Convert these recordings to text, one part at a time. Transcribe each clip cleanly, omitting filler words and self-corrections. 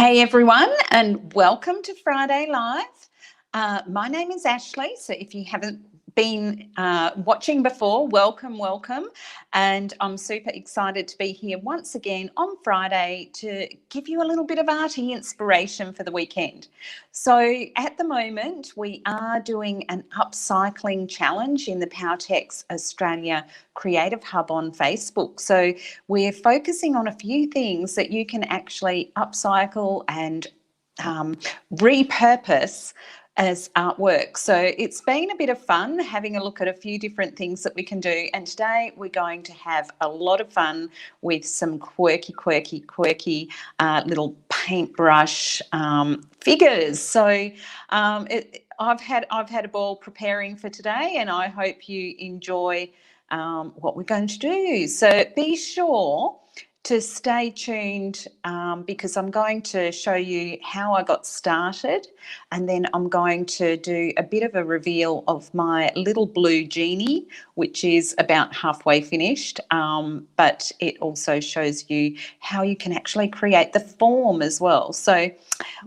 Hey everyone, and welcome to Friday Live. My name is Ashley, so if you haven't been watching before, welcome. And I'm super excited to be here once again on Friday to give you a little bit of arty inspiration for the weekend. So at the moment, we are doing an upcycling challenge in the Powertex Australia Creative Hub on Facebook. So we're focusing on a few things that you can actually upcycle and repurpose as artwork. So it's been a bit of fun having a look at a few different things that we can do, and today we're going to have a lot of fun with some quirky little paintbrush figures. So I've had a ball preparing for today, and I hope you enjoy what we're going to do. So be sure to stay tuned because I'm going to show you how I got started, and then I'm going to do a bit of a reveal of my little blue genie, which is about halfway finished, but it also shows you how you can actually create the form as well. So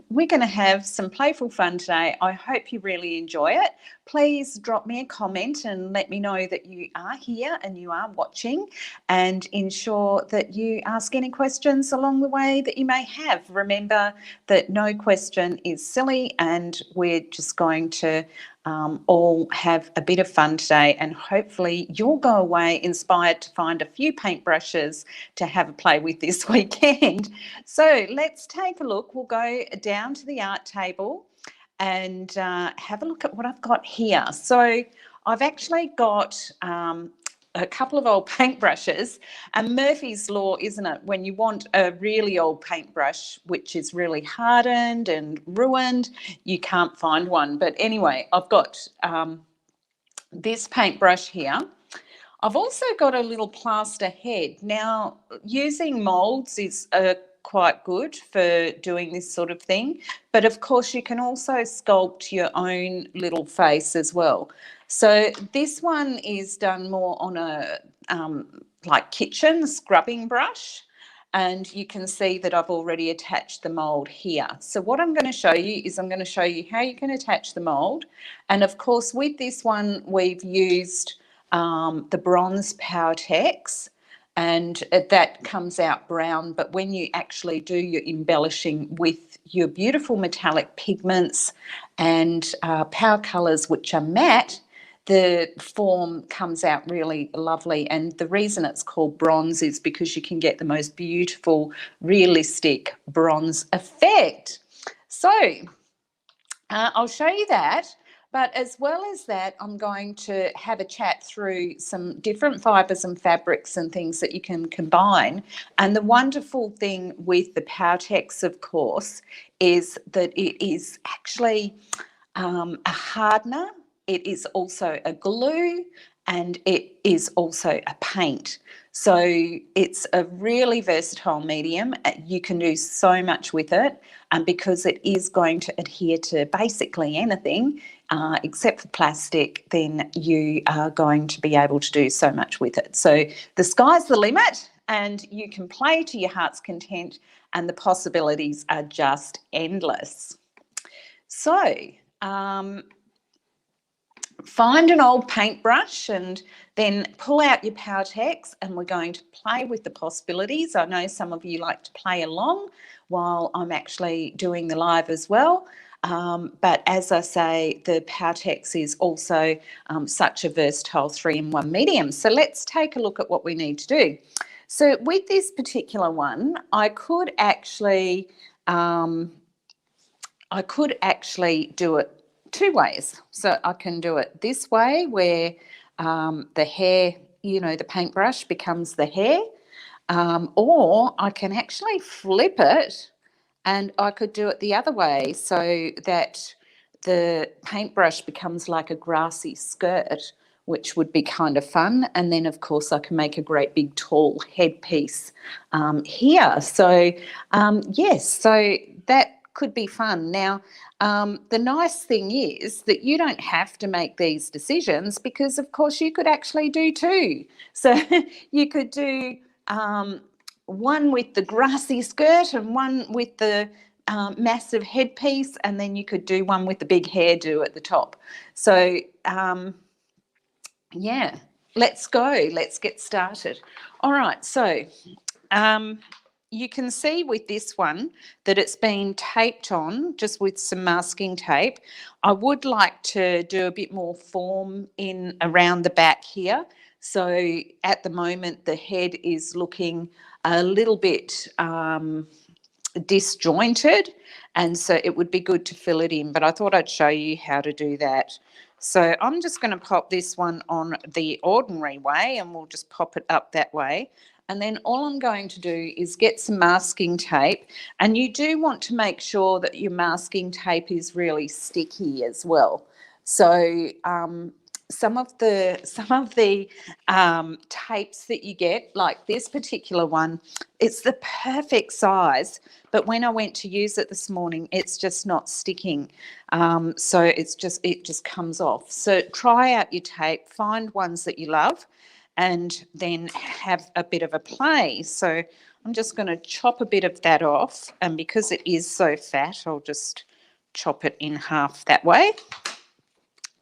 we're going to have some playful fun today. I hope you really enjoy it. Please drop me a comment and let me know that you are here and you are watching, and ensure that you ask any questions along the way that you may have. Remember that no question is silly, and we're just going to all have a bit of fun today, and hopefully you'll go away inspired to find a few paintbrushes to have a play with this weekend. So let's take a look. We'll go down to the art table and have a look at what I've got here. So I've actually got a couple of old paintbrushes, and Murphy's Law, isn't it? When you want a really old paintbrush which is really hardened and ruined, you can't find one. But anyway, I've got this paintbrush here. I've also got a little plaster head. Now, using moulds is quite good for doing this sort of thing, but of course you can also sculpt your own little face as well. So this one is done more on a like kitchen scrubbing brush, and you can see that I've already attached the mould here. So what I'm going to show you is I'm going to show you how you can attach the mould, and of course with this one we've used the bronze Powertex, and that comes out brown, but when you actually do your embellishing with your beautiful metallic pigments and power colours which are matte, the form comes out really lovely. And the reason it's called bronze is because you can get the most beautiful realistic bronze effect. So I'll show you that. But as well as that, I'm going to have a chat through some different fibres and fabrics and things that you can combine. And the wonderful thing with the Powertex, of course, is that it is actually a hardener. It is also a glue, and it is also a paint. So it's a really versatile medium. You can do so much with it, and because it is going to adhere to basically anything except for plastic, then you are going to be able to do so much with it. So the sky's the limit, and you can play to your heart's content, and the possibilities are just endless. So find an old paintbrush and then pull out your Powertex, and we're going to play with the possibilities. I know some of you like to play along while I'm actually doing the live as well. But as I say, the Powertex is also such a versatile 3-in-1 medium. So let's take a look at what we need to do. So with this particular one, I could actually do it two ways. So I can do it this way, where the hair, you know, the paintbrush becomes the hair, or I can actually flip it, and I could do it the other way, so that the paintbrush becomes like a grassy skirt, which would be kind of fun. And then of course I can make a great big tall headpiece here. So yes, so that could be fun. Now, the nice thing is that you don't have to make these decisions, because of course you could actually do two. So you could do one with the grassy skirt and one with the massive headpiece, and then you could do one with the big hairdo at the top. So yeah, let's go. Let's get started. All right, so you can see with this one that it's been taped on just with some masking tape. I would like to do a bit more form in around the back here. So at the moment the head is looking a little bit disjointed, and so it would be good to fill it in, but I thought I'd show you how to do that. So I'm just going to pop this one on the ordinary way, and we'll just pop it up that way. And then all I'm going to do is get some masking tape, and you do want to make sure that your masking tape is really sticky as well. So some of the tapes that you get, like this particular one, it's the perfect size, but when I went to use it this morning, it's just not sticking. So it just comes off. So try out your tape, find ones that you love, and then have a bit of a play. So I'm just going to chop a bit of that off, and because it is so fat, I'll just chop it in half that way.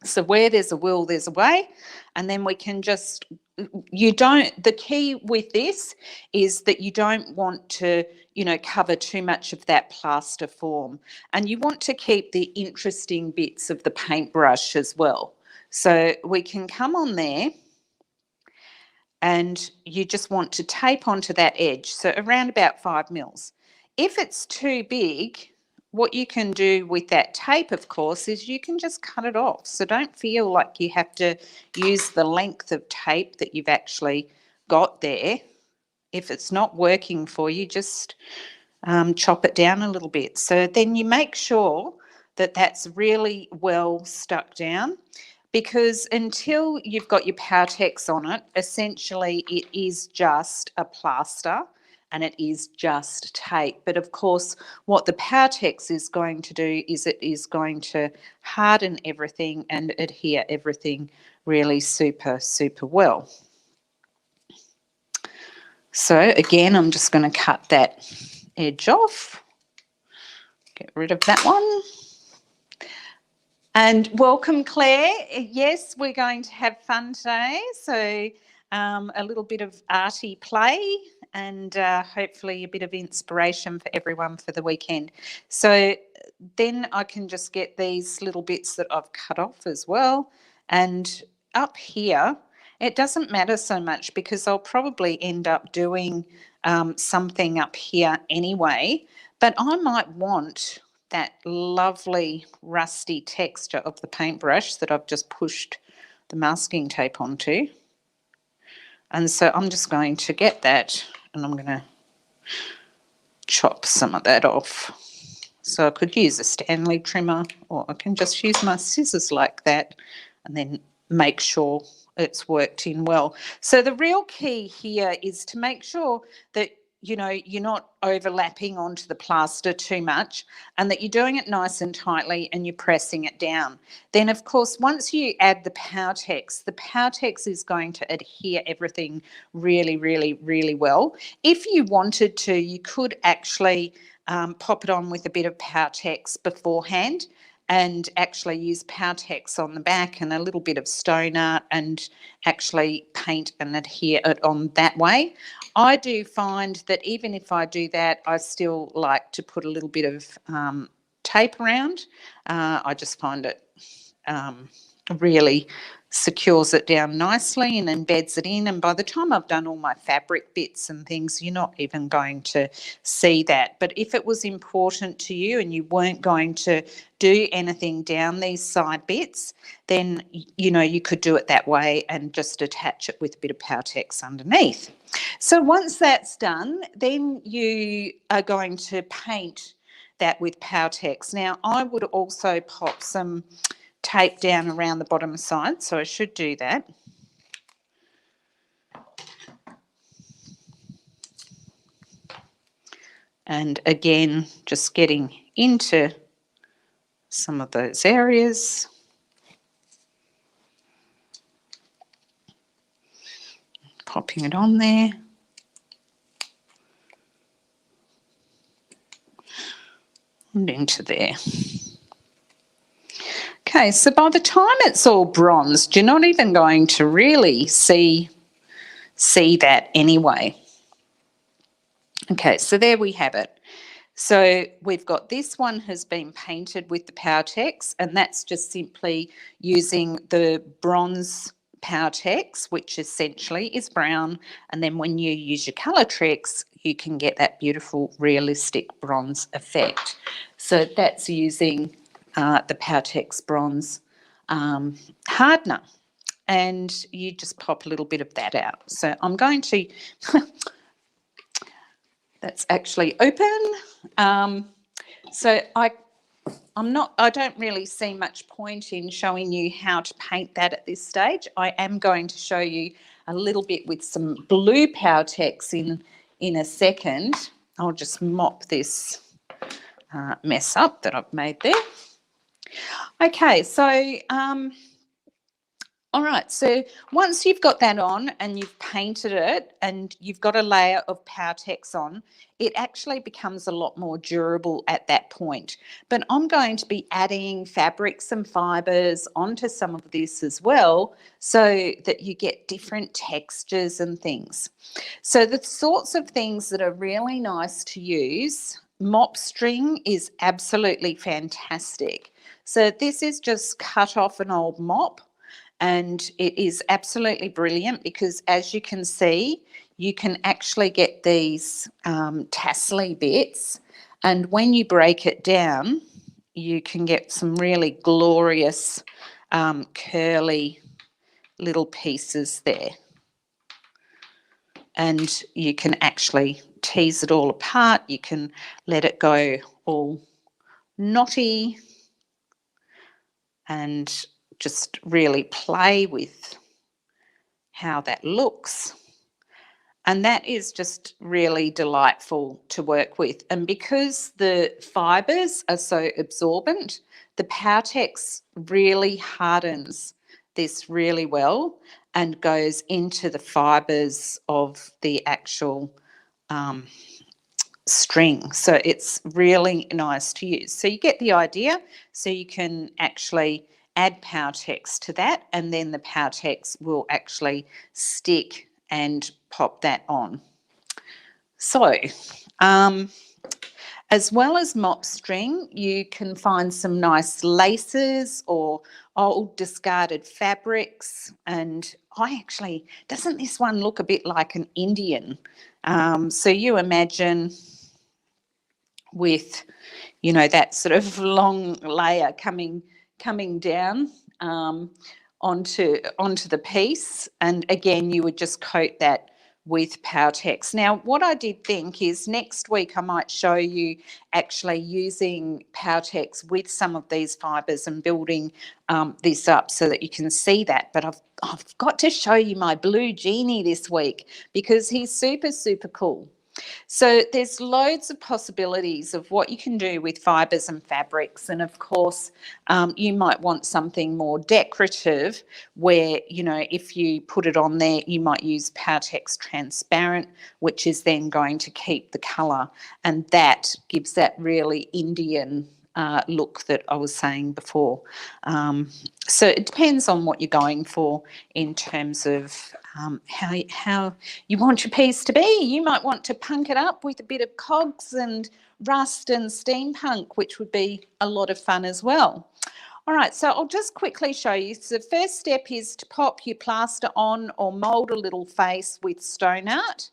So where there's a will, there's a way. And then we can just, the key with this is that you don't want to, cover too much of that plaster form. And you want to keep the interesting bits of the paintbrush as well. So we can come on there, and you just want to tape onto that edge, so around about 5 mils. If it's too big, what you can do with that tape, of course, is you can just cut it off. So don't feel like you have to use the length of tape that you've actually got there. If it's not working for you, just chop it down a little bit. So then you make sure that that's really well stuck down, because until you've got your Powertex on it, essentially it is just a plaster and it is just tape. But of course, what the Powertex is going to do is it is going to harden everything and adhere everything really super, super well. So again, I'm just going to cut that edge off, get rid of that one. And welcome, Claire. Yes, we're going to have fun today. So a little bit of arty play, and hopefully a bit of inspiration for everyone for the weekend. So then I can just get these little bits that I've cut off as well. And up here, it doesn't matter so much because I'll probably end up doing something up here anyway, but I might want that lovely rusty texture of the paintbrush that I've just pushed the masking tape onto. And so I'm just going to get that, and I'm going to chop some of that off. So I could use a Stanley trimmer, or I can just use my scissors like that and then make sure it's worked in well. So the real key here is to make sure that you're not overlapping onto the plaster too much, and that you're doing it nice and tightly and you're pressing it down. Then, of course, once you add the Powertex is going to adhere everything really, really, really well. If you wanted to, you could actually pop it on with a bit of Powertex beforehand and actually use Powertex on the back and a little bit of stone art and actually paint and adhere it on that way. I do find that even if I do that, I still like to put a little bit of tape around. I just find it really secures it down nicely and embeds it in, and by the time I've done all my fabric bits and things, you're not even going to see that. But if it was important to you and you weren't going to do anything down these side bits, then you could do it that way and just attach it with a bit of Powertex underneath. So once that's done, then you are going to paint that with Powertex. Now I would also pop some tape down around the bottom side, so I should do that. And again, just getting into some of those areas. Popping it on there. and into there. Okay, so by the time it's all bronzed, you're not even going to really see that anyway. Okay, so there we have it. So we've got this one has been painted with the Powertex, and that's just simply using the bronze Powertex, which essentially is brown, and then when you use your colour tricks, you can get that beautiful realistic bronze effect. So that's using the Powertex bronze hardener, and you just pop a little bit of that out. So I'm going to that's actually open. So I don't really see much point in showing you how to paint that at this stage. I am going to show you a little bit with some blue Powertex in a second. I'll just mop this mess up that I've made there. Okay, so all right, so once you've got that on and you've painted it and you've got a layer of Powertex on, it actually becomes a lot more durable at that point. But I'm going to be adding fabrics and fibres onto some of this as well so that you get different textures and things. So the sorts of things that are really nice to use, mop string is absolutely fantastic. So this is just cut off an old mop. And it is absolutely brilliant because, as you can see, you can actually get these tassely bits, and when you break it down, you can get some really glorious curly little pieces there. And you can actually tease it all apart. You can let it go all knotty and just really play with how that looks. And that is just really delightful to work with. And because the fibres are so absorbent, the Powertex really hardens this really well and goes into the fibres of the actual string. So it's really nice to use. So you get the idea. So you can actually add Powertex to that, and then the Powertex will actually stick and pop that on. So as well as mop string, you can find some nice laces or old discarded fabrics. And doesn't this one look a bit like an Indian? So you imagine with, you know, that sort of long layer coming down onto the piece, and again you would just coat that with Powertex. Now what I did think is next week I might show you actually using Powertex with some of these fibres and building this up so that you can see that, but I've got to show you my blue genie this week because he's super cool. So there's loads of possibilities of what you can do with fibres and fabrics, and of course you might want something more decorative where, you know, if you put it on there you might use Powertex transparent, which is then going to keep the colour, and that gives that really Indian look that I was saying before. So it depends on what you're going for in terms of how you want your piece to be. You might want to punk it up with a bit of cogs and rust and steampunk, which would be a lot of fun as well. All right, so I'll just quickly show you. So the first step is to pop your plaster on or mould a little face with stone art.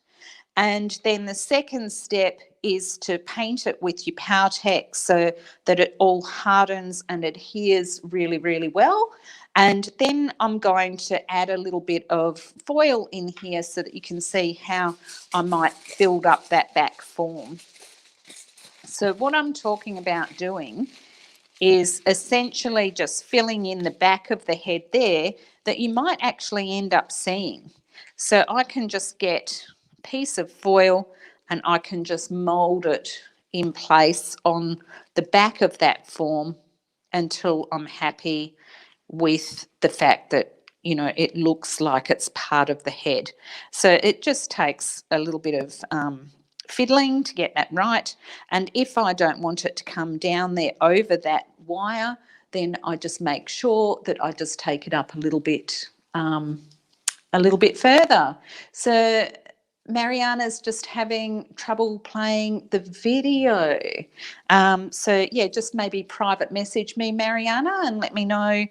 And then the second step is to paint it with your Powertex so that it all hardens and adheres really well. And then I'm going to add a little bit of foil in here so that you can see how I might build up that back form. So what I'm talking about doing is essentially just filling in the back of the head there that you might actually end up seeing. So I can just get a piece of foil and I can just mould it in place on the back of that form until I'm happy with the fact that, you know, it looks like it's part of the head. So it just takes a little bit of fiddling to get that right. And if I don't want it to come down there over that wire, then I just make sure that I just take it up a little bit further. So Mariana's just having trouble playing the video. So yeah, just maybe private message me, Mariana, and let me know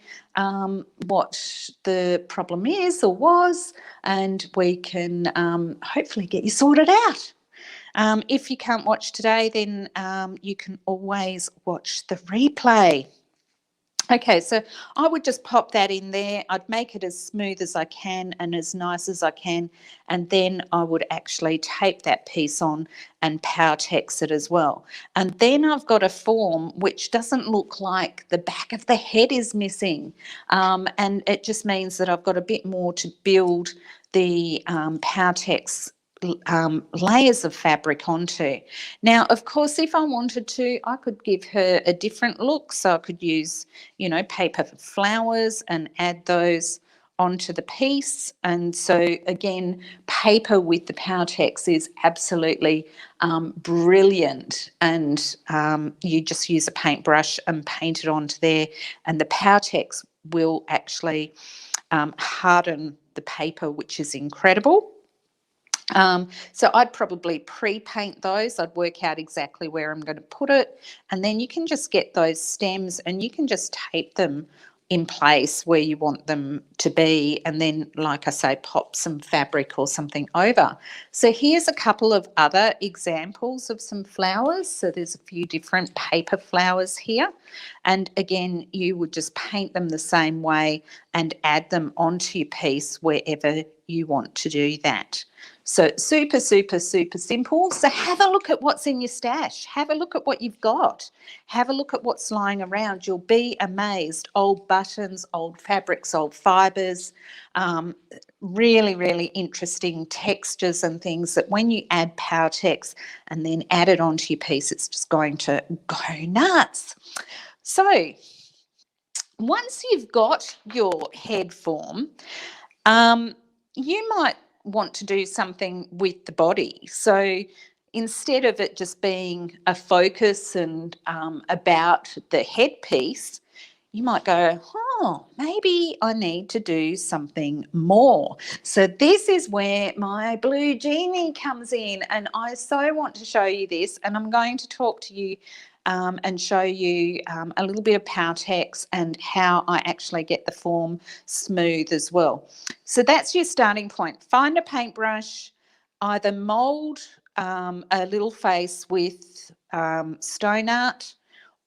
what the problem is or was, and we can hopefully get you sorted out. If you can't watch today, then you can always watch the replay. Okay, so I would just pop that in there. I'd make it as smooth as I can and as nice as I can, and then I would actually tape that piece on and Powertex it as well. And then I've got a form which doesn't look like the back of the head is missing, and it just means that I've got a bit more to build the Powertex layers of fabric onto. Now, of course, if I wanted to, I could give her a different look. So I could use, you know, paper for flowers and add those onto the piece. And so again, paper with the Powertex is absolutely brilliant. And you just use a paintbrush and paint it onto there, and the Powertex will actually harden the paper, which is incredible. So I'd probably pre-paint those. I'd work out exactly where I'm going to put it, and then you can just get those stems and you can just tape them in place where you want them to be, and then, like I say, pop some fabric or something over. So here's a couple of other examples of some flowers. So there's a few different paper flowers here, and again, you would just paint them the same way and add them onto your piece wherever you want to do that. So super, super, super simple. So have a look at what's in your stash. Have a look at what you've got. Have a look at what's lying around. You'll be amazed. Old buttons, old fabrics, old fibres, really, really interesting textures and things that when you add Powertex and then add it onto your piece, it's just going to go nuts. So once you've got your head form, you might want to do something with the body. So instead of it just being a focus and about the headpiece, you might go, oh, maybe I need to do something more. So this is where my blue genie comes in, and I so want to show you this, and I'm going to talk to you and show you a little bit of Powertex and how I actually get the form smooth as well. So that's your starting point. Find a paintbrush, either mould a little face with stone art,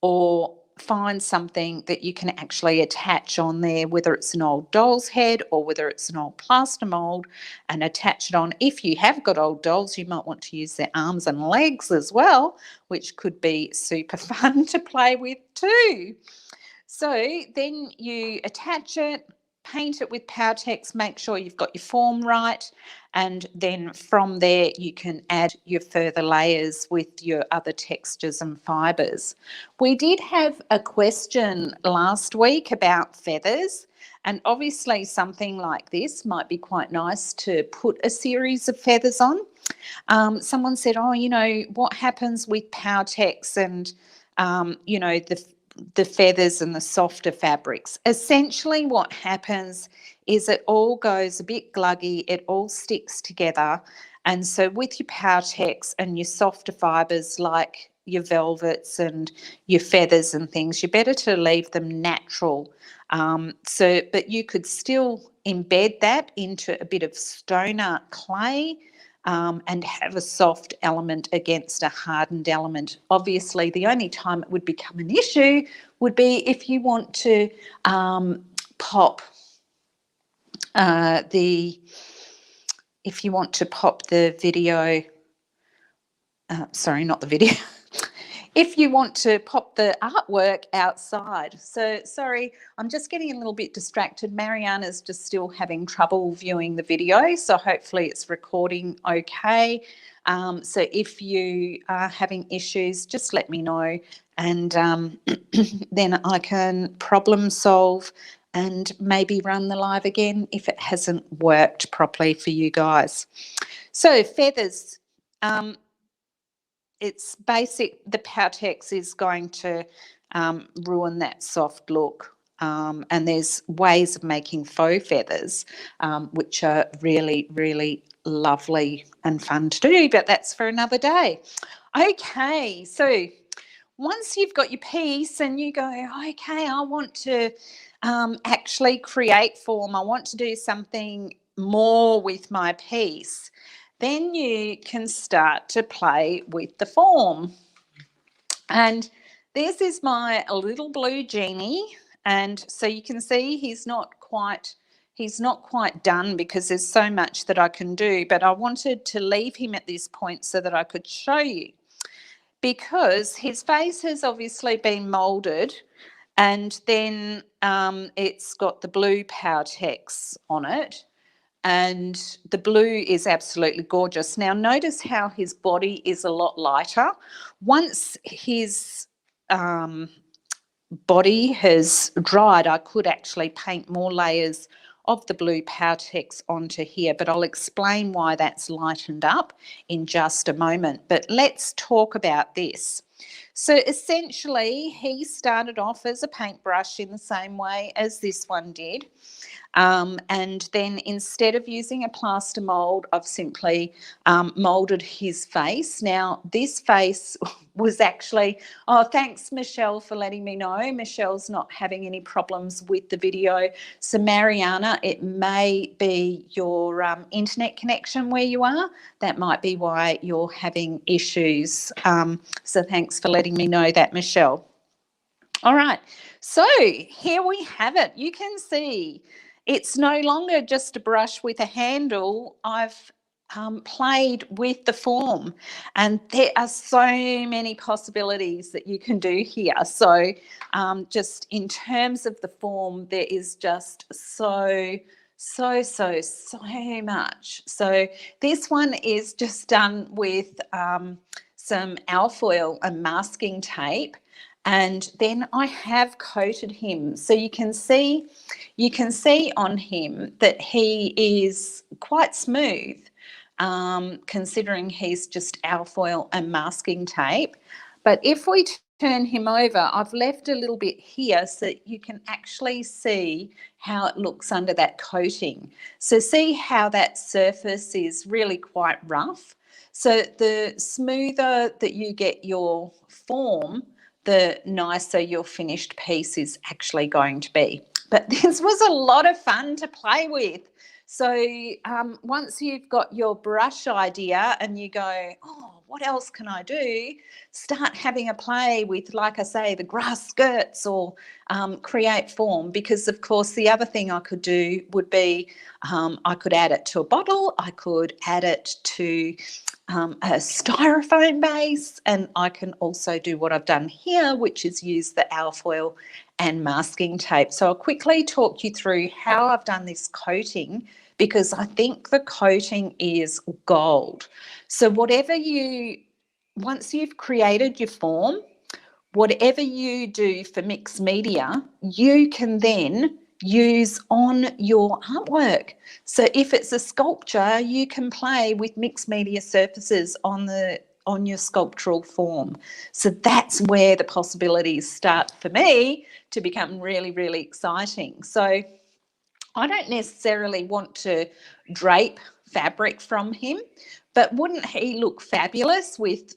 or find something that you can actually attach on there, whether it's an old doll's head or whether it's an old plaster mould, and attach it on. If you have got old dolls, you might want to use their arms and legs as well, which could be super fun to play with too. So then you attach it, paint it with Powertex, make sure you've got your form right, and then from there you can add your further layers with your other textures and fibres. We did have a question last week about feathers, and obviously something like this might be quite nice to put a series of feathers on. Someone said, oh, you know, what happens with Powertex and, you know, the feathers and the softer fabrics? Essentially what happens is it all goes a bit gluggy, it all sticks together. And so with your Powertex and your softer fibres like your velvets and your feathers and things, you're better to leave them natural. But you could still embed that into a bit of stone art clay, and have a soft element against a hardened element. Obviously, the only time it would become an issue would be if you want to pop the video, sorry, not the video, if you want to pop the artwork outside. So sorry, I'm just getting a little bit distracted. Mariana's just still having trouble viewing the video, so hopefully it's recording okay. So if you are having issues, just let me know, and then I can problem solve and maybe run the live again if it hasn't worked properly for you guys. So feathers. it's basic. The Powertex is going to ruin that soft look. And there's ways of making faux feathers, which are really, really lovely and fun to do, but that's for another day. Okay, so once you've got your piece and you go, okay, I want to actually create form, I want to do something more with my piece, then you can start to play with the form. And this is my little blue genie, and so you can see he's not quite done because there's so much that I can do, but I wanted to leave him at this point so that I could show you, because his face has obviously been moulded, and then it's got the blue Powertex on it, and the blue is absolutely gorgeous. Now notice how his body is a lot lighter. Once his body has dried, I could actually paint more layers of the blue Powertex onto here, but I'll explain why that's lightened up in just a moment. But let's talk about this. So essentially, he started off as a paintbrush in the same way as this one did. And then instead of using a plaster mould, I've simply moulded his face. Now, this face was actually, oh, thanks, Michelle, for letting me know. Michelle's not having any problems with the video. So, Mariana, it may be your internet connection where you are. That might be why you're having issues. So thanks for letting me know that, Michelle. All right, so here we have it. You can see it's no longer just a brush with a handle. I've played with the form, and there are so many possibilities that you can do here. So just in terms of the form, there is just so much. So this one is just done with some alfoil and masking tape, and then I have coated him. So you can see on him that he is quite smooth, considering he's just alfoil and masking tape. But if we turn him over, I've left a little bit here so that you can actually see how it looks under that coating. So see how that surface is really quite rough. So the smoother that you get your form, the nicer your finished piece is actually going to be. But this was a lot of fun to play with. So once you've got your brush idea and you go, oh, what else can I do? Start having a play with, like I say, the grass skirts, or create form, because of course the other thing I could do would be I could add it to a bottle, I could add it to a styrofoam base, and I can also do what I've done here, which is use the alfoil and masking tape. So I'll quickly talk you through how I've done this coating, because I think the coating is gold. So once you've created your form, whatever you do for mixed media, you can then use on your artwork. So if it's a sculpture, you can play with mixed media surfaces on your sculptural form. So that's where the possibilities start for me to become really, really exciting. So I don't necessarily want to drape fabric from him, but wouldn't he look fabulous with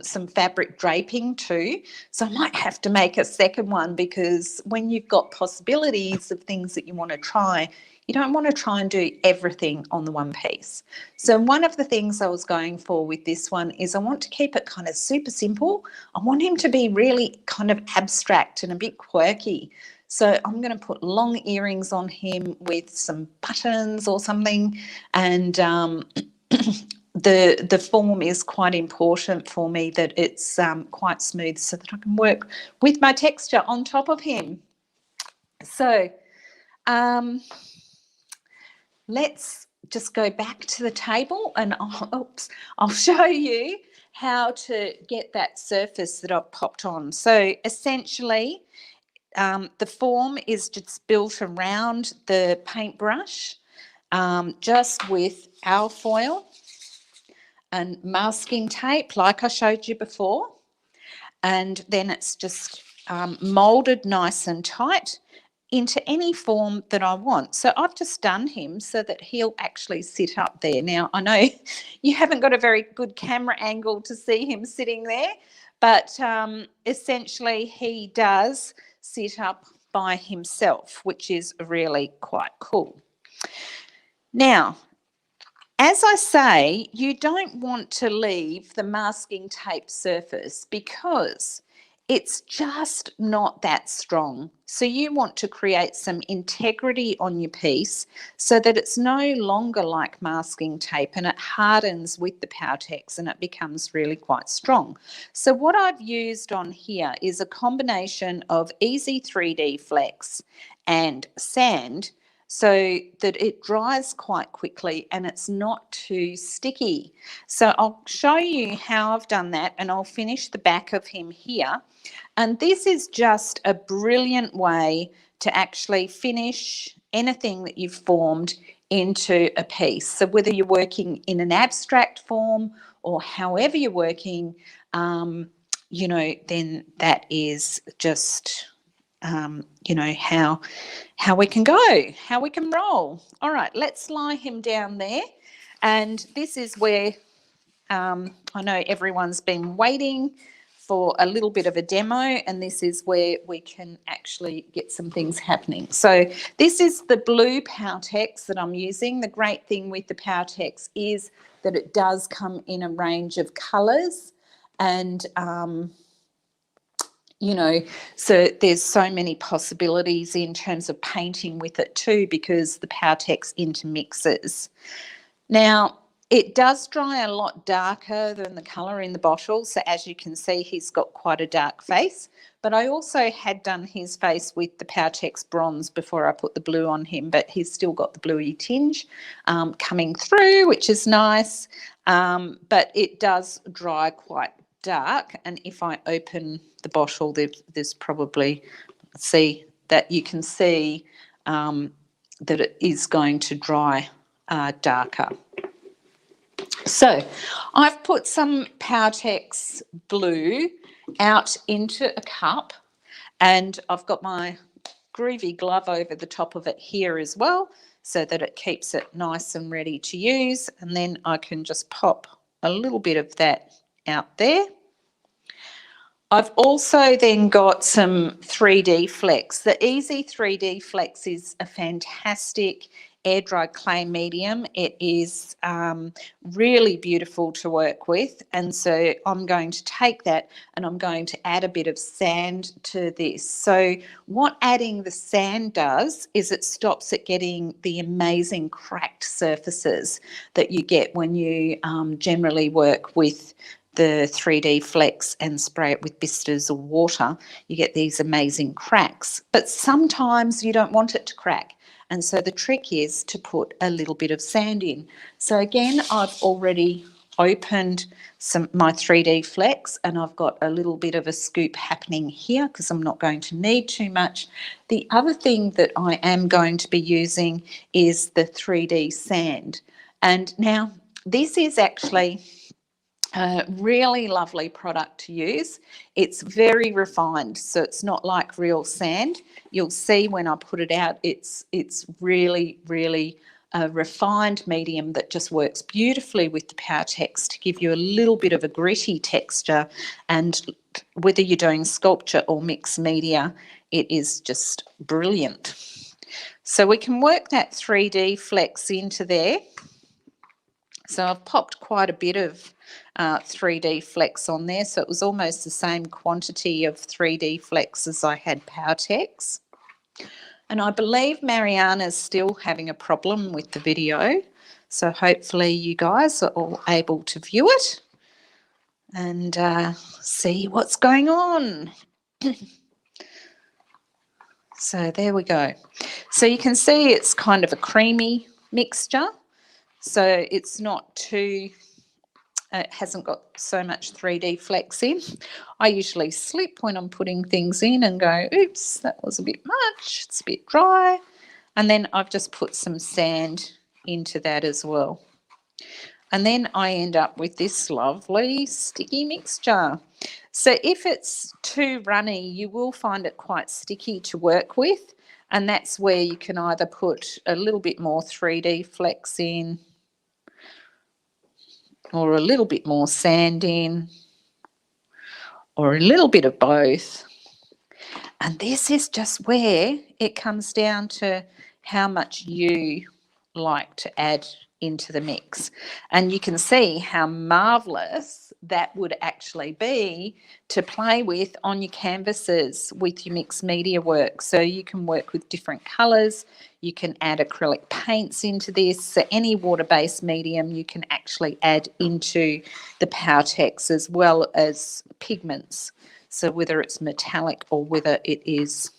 some fabric draping too? So I might have to make a second one, because when you've got possibilities of things that you want to try, you don't want to try and do everything on the one piece. So one of the things I was going for with this one is I want to keep it kind of super simple. I want him to be really kind of abstract and a bit quirky. So I'm going to put long earrings on him with some buttons or something, and the form is quite important for me, that it's quite smooth so that I can work with my texture on top of him. So let's just go back to the table, and I'll show you how to get that surface that I've popped on. So essentially the form is just built around the paintbrush, just with alfoil and masking tape like I showed you before, and then it's just moulded nice and tight into any form that I want. So I've just done him so that he'll actually sit up there. Now, I know you haven't got a very good camera angle to see him sitting there, but essentially he does sit up by himself, which is really quite cool. Now, as I say, you don't want to leave the masking tape surface because it's just not that strong. So you want to create some integrity on your piece so that it's no longer like masking tape and it hardens with the Powertex and it becomes really quite strong. So what I've used on here is a combination of Easy 3D Flex and sand, so that it dries quite quickly and it's not too sticky. So I'll show you how I've done that, and I'll finish the back of him here. And this is just a brilliant way to actually finish anything that you've formed into a piece. So whether you're working in an abstract form or however you're working, you know, then that is just you know, how we can go, how we can roll. All right, let's lie him down there. And this is where I know everyone's been waiting for a little bit of a demo, and this is where we can actually get some things happening. So this is the blue Powertex that I'm using. The great thing with the Powertex is that it does come in a range of colours, and you know, so there's so many possibilities in terms of painting with it too, because the Powertex intermixes. Now, it does dry a lot darker than the colour in the bottle. So as you can see, he's got quite a dark face. But I also had done his face with the Powertex bronze before I put the blue on him, but he's still got the bluey tinge coming through, which is nice. But it does dry quite dark, and if I open the bottle, there's probably, see that you can see that it is going to dry darker. So I've put some Powertex blue out into a cup, and I've got my groovy glove over the top of it here as well, so that it keeps it nice and ready to use. And then I can just pop a little bit of that out there. I've also then got some 3D Flex. The Easy 3D Flex is a fantastic air dry clay medium. It is really beautiful to work with, and so I'm going to take that and I'm going to add a bit of sand to this. So what adding the sand does is it stops it getting the amazing cracked surfaces that you get when you generally work with the 3D Flex and spray it with blisters or water. You get these amazing cracks, but sometimes you don't want it to crack, and so the trick is to put a little bit of sand in. So again, I've already opened my 3D Flex, and I've got a little bit of a scoop happening here because I'm not going to need too much. The other thing that I am going to be using is the 3D sand, and now this is actually a really lovely product to use. It's very refined, so it's not like real sand. You'll see when I put it out, it's really, really a refined medium that just works beautifully with the Powertex to give you a little bit of a gritty texture. And whether you're doing sculpture or mixed media, it is just brilliant. So we can work that 3D Flex into there. So I've popped quite a bit of 3D Flex on there, so it was almost the same quantity of 3D Flex as I had Powertex. And I believe Mariana's still having a problem with the video, so hopefully you guys are all able to view it and see what's going on. So there we go. So you can see it's kind of a creamy mixture. So it's not too, it hasn't got so much 3D Flex in. I usually slip when I'm putting things in and go, oops, that was a bit much, it's a bit dry. And then I've just put some sand into that as well. And then I end up with this lovely sticky mixture. So if it's too runny, you will find it quite sticky to work with. And that's where you can either put a little bit more 3D flex in, or a little bit more sand in, or a little bit of both. And this is just where it comes down to how much you like to add into the mix. And you can see how marvellous that would actually be to play with on your canvases with your mixed media work. So you can work with different colours, you can add acrylic paints into this. So any water-based medium you can actually add into the Powertex, as well as pigments. So whether it's metallic or whether it is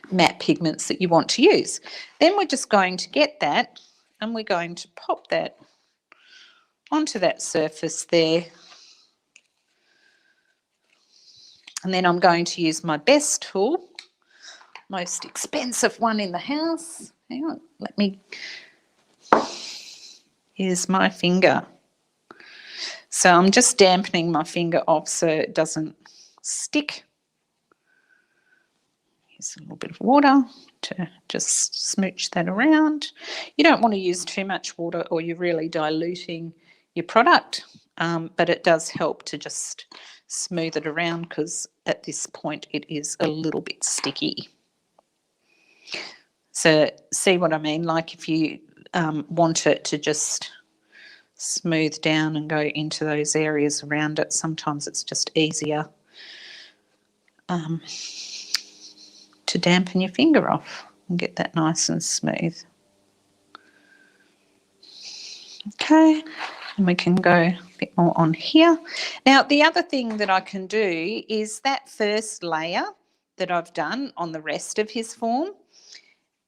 matte pigments that you want to use. Then we're just going to get that and we're going to pop that onto that surface there. And then I'm going to use my best tool, most expensive one in the house. Hang on, let me, here's my finger. So I'm just dampening my finger off so it doesn't stick. Here's a little bit of water to just smooch that around. You don't want to use too much water or you're really diluting your product, but it does help to just smooth it around because at this point it is a little bit sticky. So see what I mean? Like if you want it to just smooth down and go into those areas around it, sometimes it's just easier to dampen your finger off and get that nice and smooth. Okay, and we can go a bit more on here. Now the other thing that I can do is that first layer that I've done on the rest of his form,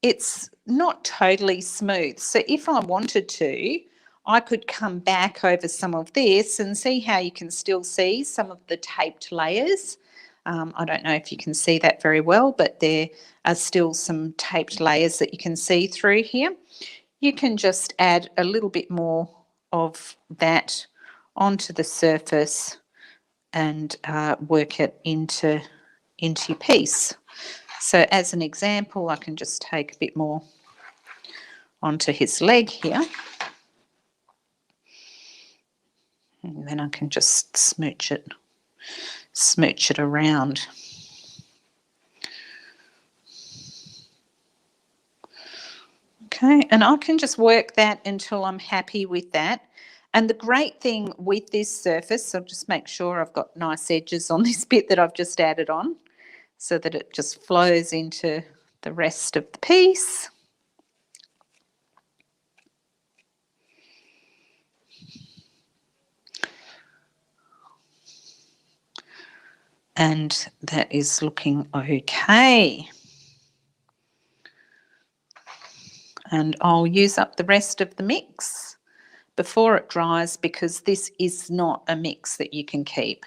it's not totally smooth. So if I wanted to, I could come back over some of this and see how you can still see some of the taped layers. I don't know if you can see that very well, but there are still some taped layers that you can see through here. You can just add a little bit more of that onto the surface and work it into your piece. So as an example, I can just take a bit more onto his leg here. And then I can just smooch it around. Okay, and I can just work that until I'm happy with that. And the great thing with this surface, I'll just make sure I've got nice edges on this bit that I've just added on so that it just flows into the rest of the piece. And that is looking okay. And I'll use up the rest of the mix before it dries because this is not a mix that you can keep.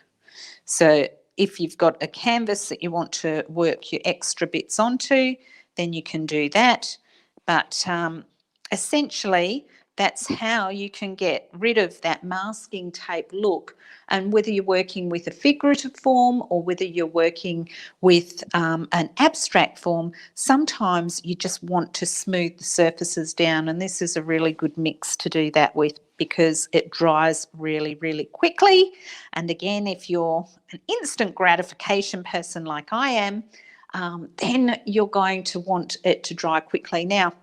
So if you've got a canvas that you want to work your extra bits onto, then you can do that. But essentially, that's how you can get rid of that masking tape look. And whether you're working with a figurative form or whether you're working with an abstract form, sometimes you just want to smooth the surfaces down. And this is a really good mix to do that with because it dries really, really quickly. And again, if you're an instant gratification person like I am, then you're going to want it to dry quickly. Now,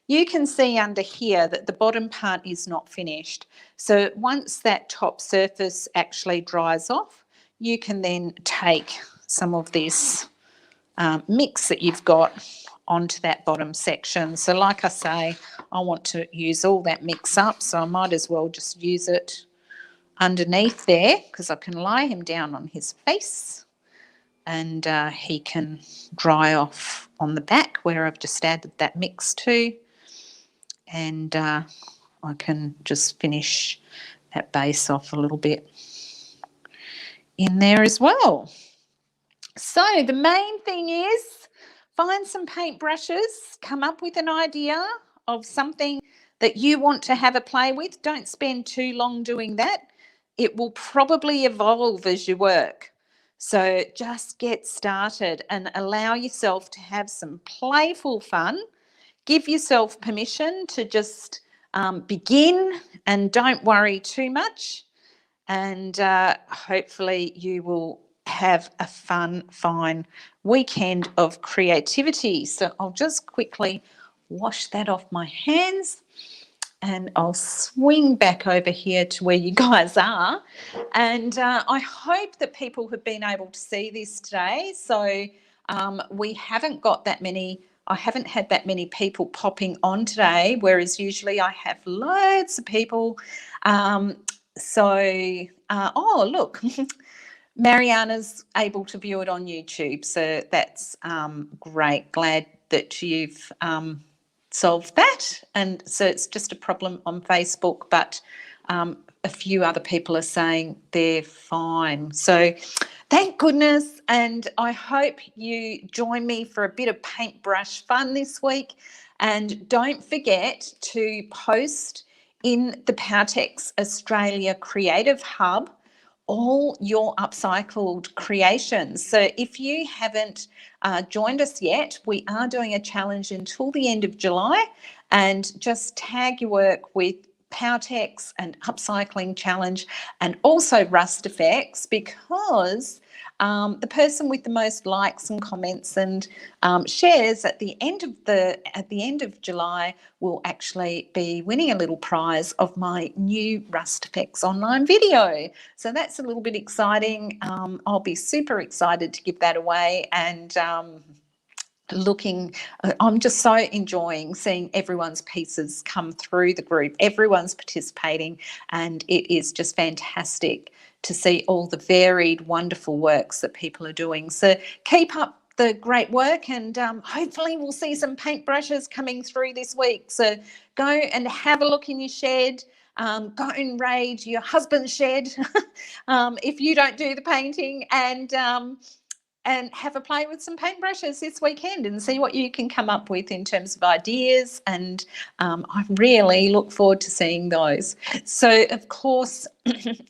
you can see under here that the bottom part is not finished. So once that top surface actually dries off, you can then take some of this mix that you've got onto that bottom section. So like I say, I want to use all that mix up, so I might as well just use it underneath there because I can lie him down on his face and he can dry off on the back where I've just added that mix to. And I can just finish that base off a little bit in there as well. So the main thing is find some paintbrushes, come up with an idea of something that you want to have a play with, don't spend too long doing that. It will probably evolve as you work. So just get started and allow yourself to have some playful fun. Give yourself permission to just begin and don't worry too much. And hopefully you will have a fine weekend of creativity. So I'll just quickly wash that off my hands and I'll swing back over here to where you guys are. And I hope that people have been able to see this today. So we haven't got that many, I haven't had that many people popping on today, whereas usually I have loads of people. Oh, look, Mariana's able to view it on YouTube. So that's great. Glad that you've solved that. And so it's just a problem on Facebook, but a few other people are saying they're fine. So thank goodness. And I hope you join me for a bit of paintbrush fun this week. And don't forget to post in the Powertex Australia Creative Hub all your upcycled creations. So if you haven't joined us yet, we are doing a challenge until the end of July, and just tag your work with Powertex and Upcycling Challenge and also Rust Effects, because the person with the most likes and comments and shares at the end of July will actually be winning a little prize of my new Rust Effects online video. So that's a little bit exciting. I'll be super excited to give that away, and I'm just so enjoying seeing everyone's pieces come through the group. Everyone's participating, and it is just fantastic to see all the varied, wonderful works that people are doing. So keep up the great work, and hopefully we'll see some paintbrushes coming through this week. So go and have a look in your shed. Go and raid your husband's shed if you don't do the painting, and have a play with some paintbrushes this weekend and see what you can come up with in terms of ideas. And I really look forward to seeing those. So, of course,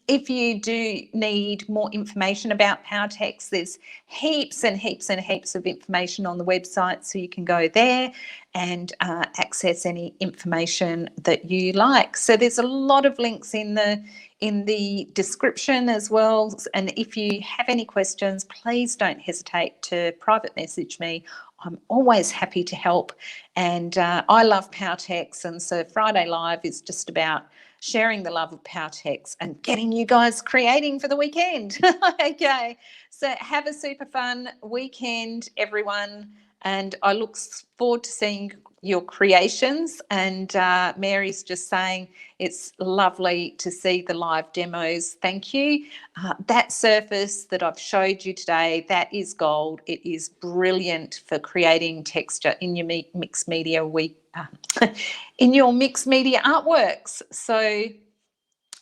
if you do need more information about Powertex, there's heaps and heaps and heaps of information on the website, so you can go there and access any information that you like. So there's a lot of links in the description as well. And if you have any questions, please don't hesitate to private message me. I'm always happy to help. And I love Powertex. And so Friday Live is just about sharing the love of Powertex and getting you guys creating for the weekend. Okay, so have a super fun weekend, everyone. And I look forward to seeing your creations. And Mary's just saying it's lovely to see the live demos. Thank you. That surface that I've showed you today, that is gold. It is brilliant for creating texture in your mixed media in your mixed media artworks. So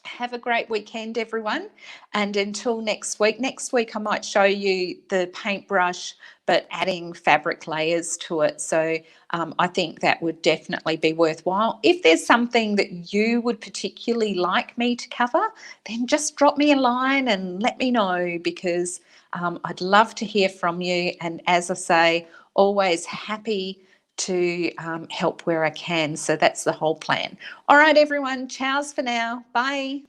have a great weekend, everyone. And until next week I might show you the paintbrush, but adding fabric layers to it. So I think that would definitely be worthwhile. If there's something that you would particularly like me to cover, then just drop me a line and let me know, because I'd love to hear from you. And as I say, always happy to help where I can. So that's the whole plan. All right, everyone. Ciao for now. Bye.